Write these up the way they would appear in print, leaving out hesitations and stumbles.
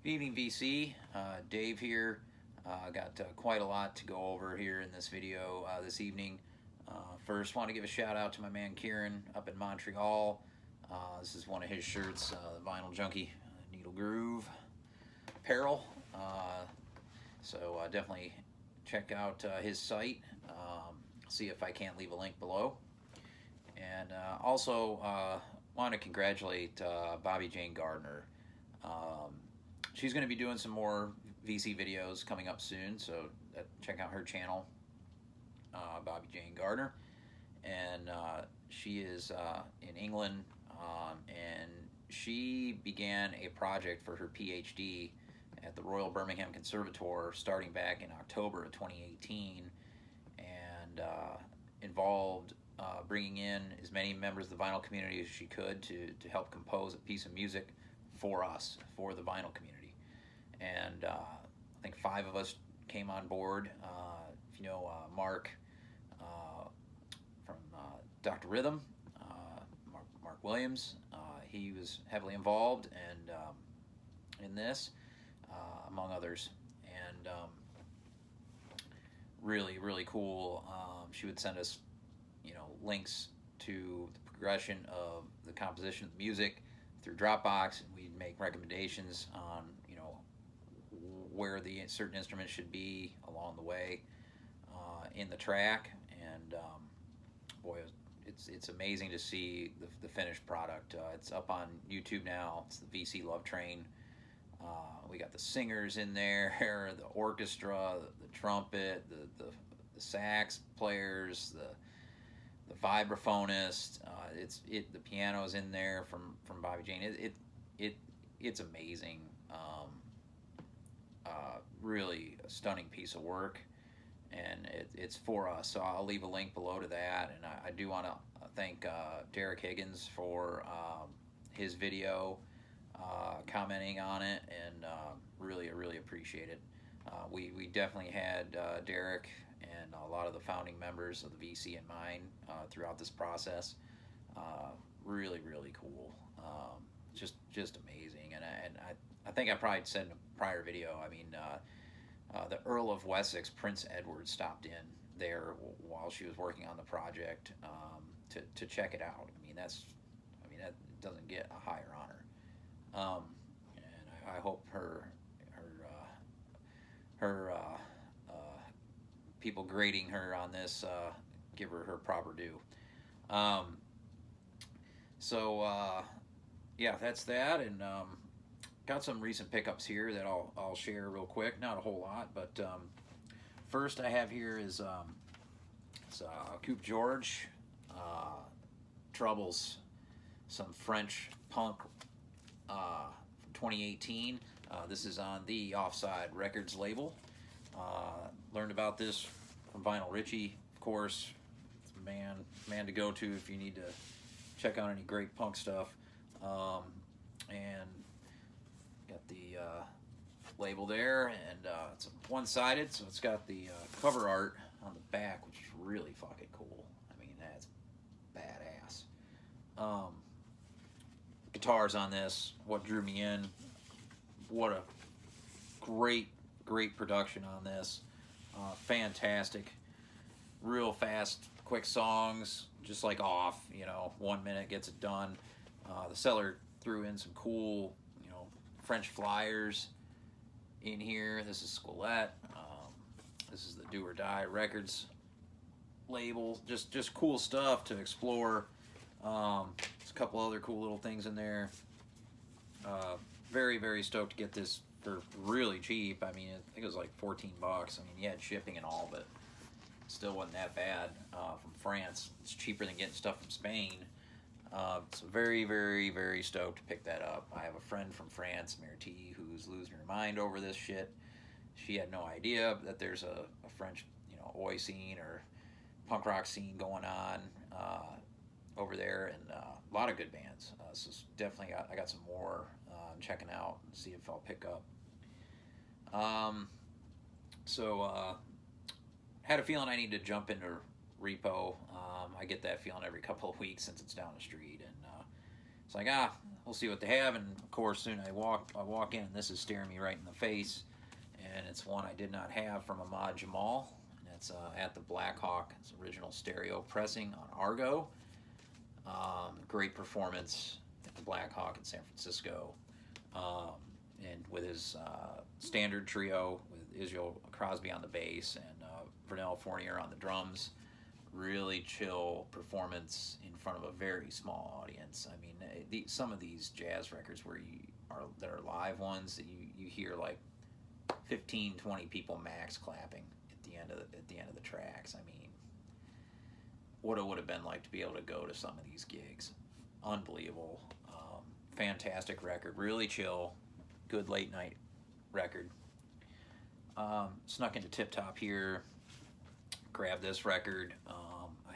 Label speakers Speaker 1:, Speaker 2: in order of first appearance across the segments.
Speaker 1: Good evening, VC. Dave here. Got quite a lot to go over here in this video this evening. First, want to give a shout out to my man Kieran up in Montreal. This is one of his shirts, the Vinyl Junkie Needle Groove apparel. Definitely check out his site. See if I can't leave a link below. And also want to congratulate Bobby Jane Gardner. She's going to be doing some more VC videos coming up soon, so check out her channel, Bobby Jane Gardner. And she is in England, and she began a project for her PhD at the Royal Birmingham Conservatoire starting back in October of 2018, and involved bringing in as many members of the vinyl community as she could to help compose a piece of music for us, for the vinyl community. And I think 5 of us came on board. If you know Mark from Dr. Rhythm, Mark Williams, he was heavily involved and in this, among others. And really cool. She would send us, links to the progression of the composition of the music through Dropbox, and we'd make recommendations on where the certain instruments should be along the way in the track. And boy, it's amazing to see the finished product. It's up on YouTube now. It's the VC Love Train. We got the singers in there, the orchestra, the trumpet, the sax players, the vibraphonist. The piano's in there from Bobby Jane. It's amazing. Really a stunning piece of work, and it's for us. So I'll leave a link below to that. And I do want to thank Derek Higgins for his video, commenting on it, and really appreciate it. We definitely had Derek and a lot of the founding members of the VC in mind throughout this process. Really cool. Just amazing. And I think I probably said in a prior video, I mean, the Earl of Wessex, Prince Edward, stopped in there while she was working on the project to check it out. That doesn't get a higher honor. And I hope her people grading her on this give her proper due. Yeah, that's that. And got some recent pickups here that I'll share real quick. Not a whole lot, but first I have here is Coop George, Troubles, some French punk from 2018. This is on the Offside Records label. Learned about this from Vinyl Richie, of course. It's a man to go to if you need to check out any great punk stuff. And got the label there, and it's one-sided, so it's got the cover art on the back, which is really fucking cool. That's badass. Guitars on this, what drew me in. What a great production on this. Fantastic, real fast, quick songs, just like Off. 1 minute gets it done. The seller threw in some cool, French flyers in here. This is Squelette. This is the Do or Die Records label. Just cool stuff to explore. There's a couple other cool little things in there. Very stoked to get this for really cheap. I think it was like 14 bucks. You had shipping and all, but it still wasn't that bad from France. It's cheaper than getting stuff from Spain. So very stoked to pick that up. I have a friend from France, Myrti, who's losing her mind over this shit. She had no idea that there's a French, oi scene or punk rock scene going on over there, and a lot of good bands. So definitely I got some more I'm checking out and see if I'll pick up. Had a feeling I need to jump into repo. I get that feeling every couple of weeks since it's down the street, and it's like, we'll see what they have. And of course, soon I walk in, and this is staring me right in the face. And it's one I did not have from Ahmad Jamal. And it's at the Blackhawk. It's original stereo pressing on Argo. Great performance at the Blackhawk in San Francisco. And with his standard trio with Israel Crosby on the bass and Vernell Fournier on the drums. Really chill performance in front of a very small audience. I mean, some of these jazz records that are live ones that you hear like 15, 20 people max clapping at the end of the tracks. I mean, what it would have been like to be able to go to some of these gigs. Unbelievable. Fantastic record. Really chill. Good late night record. Snuck into Tip Top here. Grabbed this record.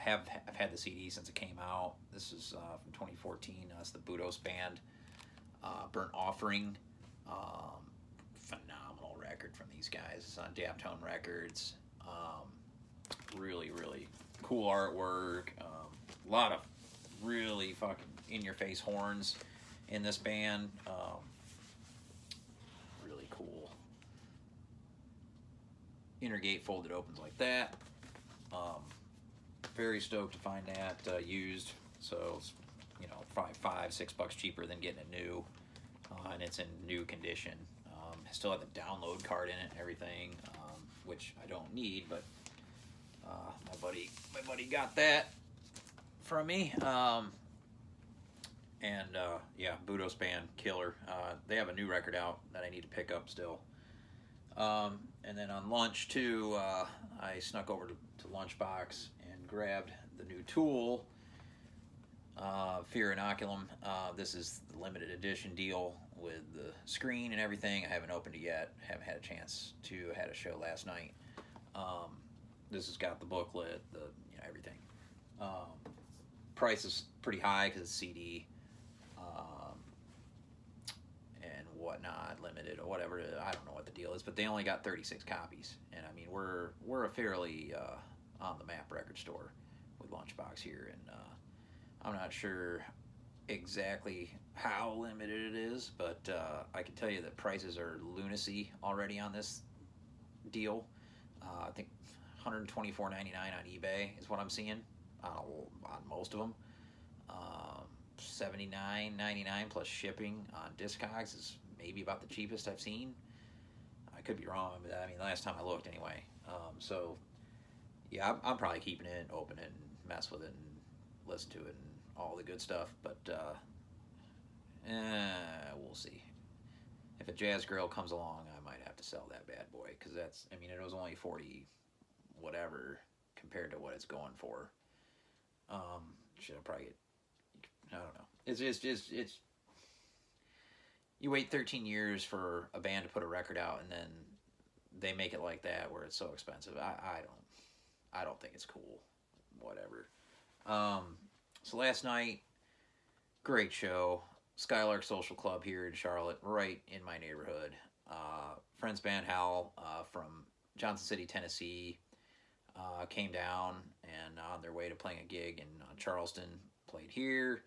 Speaker 1: I've had the CD since it came out. This is from 2014. It's the Budos Band. Burnt Offering. Phenomenal record from these guys. It's on Daptone Records. Really, really cool artwork. A lot of really fucking in-your-face horns in this band. Really cool. Inner gatefold that opens like that. Very stoked to find that used. So it's, you know, probably $5-6 cheaper than getting it new, and it's in new condition. I still have the download card in it and everything, which I don't need, but my buddy got that from me. Yeah, Budos Band, killer. They have a new record out that I need to pick up still. And then on lunch too, I snuck over to Lunchbox and grabbed the new Tool, Fear Inoculum. This is the limited edition deal with the screen and everything. I haven't opened it yet. Haven't had a chance to. I had a show last night. This has got the booklet, everything. Price is pretty high because it's CD. And whatnot, limited or whatever. I don't know what the deal is, but they only got 36 copies. And I mean, we're a fairly on the map record store with Lunchbox here, and I'm not sure exactly how limited it is, but I can tell you that prices are lunacy already on this deal. I think $124.99 on eBay is what I'm seeing on most of them. $79.99 plus shipping on Discogs is maybe about the cheapest I've seen. I could be wrong, but I mean, last time I looked anyway. So yeah, I'm probably keeping it, open it, and mess with it, and listen to it, and all the good stuff. But we'll see. If a jazz girl comes along, I might have to sell that bad boy, because that's, I mean, it was only 40 whatever compared to what it's going for. Should I probably get, I don't know. It's you wait 13 years for a band to put a record out, and then they make it like that where it's so expensive. I don't think it's cool. Whatever. So last night, great show. Skylark Social Club here in Charlotte, right in my neighborhood. Friends band Howell from Johnson City, Tennessee, came down and on their way to playing a gig in Charleston, played here.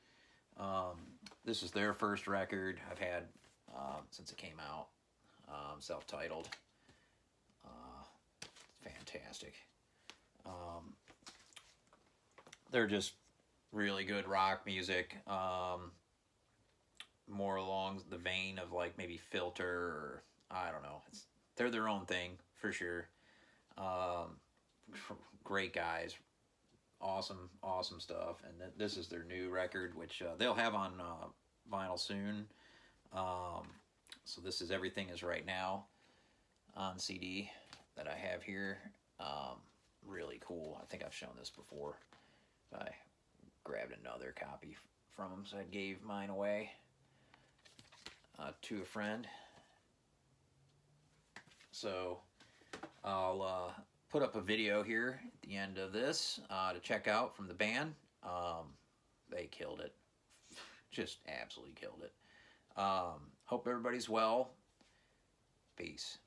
Speaker 1: This is their first record I've had since it came out, self-titled. Fantastic. They're just really good rock music, more along the vein of like maybe Filter, or I don't know. They're their own thing for sure. Great guys, awesome stuff. And this is their new record, which they'll have on vinyl soon. So this is Everything Is Right Now on CD that I have here. Really cool. I think I've shown this before. I grabbed another copy from them, so I gave mine away to a friend. So I'll put up a video here at the end of this to check out from the band. They killed it. Just absolutely killed it. Hope everybody's well. Peace.